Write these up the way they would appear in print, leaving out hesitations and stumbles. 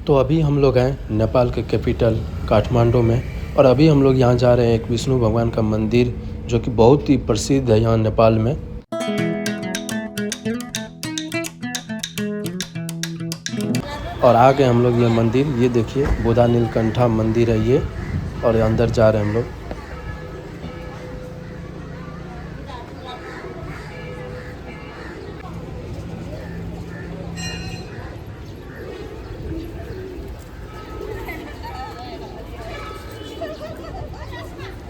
तो अभी हम लोग हैं नेपाल के कैपिटल काठमांडू में, और अभी हम लोग यहाँ जा रहे हैं एक विष्णु भगवान का मंदिर जो कि बहुत ही प्रसिद्ध है यहाँ नेपाल में। और आ गए हम लोग ये मंदिर, ये देखिए बुधा नीलकंठा मंदिर है ये, और अंदर जा रहे हैं हम लोग।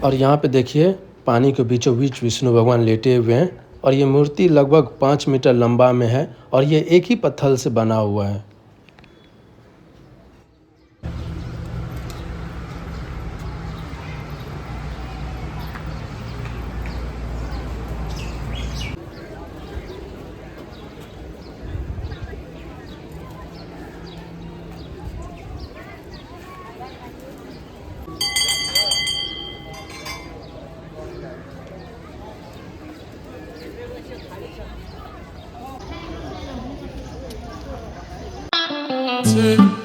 और यहाँ पे देखिए पानी के बीचों बीच विष्णु भगवान लेटे हुए हैं, और ये मूर्ति लगभग 5 मीटर लंबा में है, और ये एक ही पत्थर से बना हुआ है। to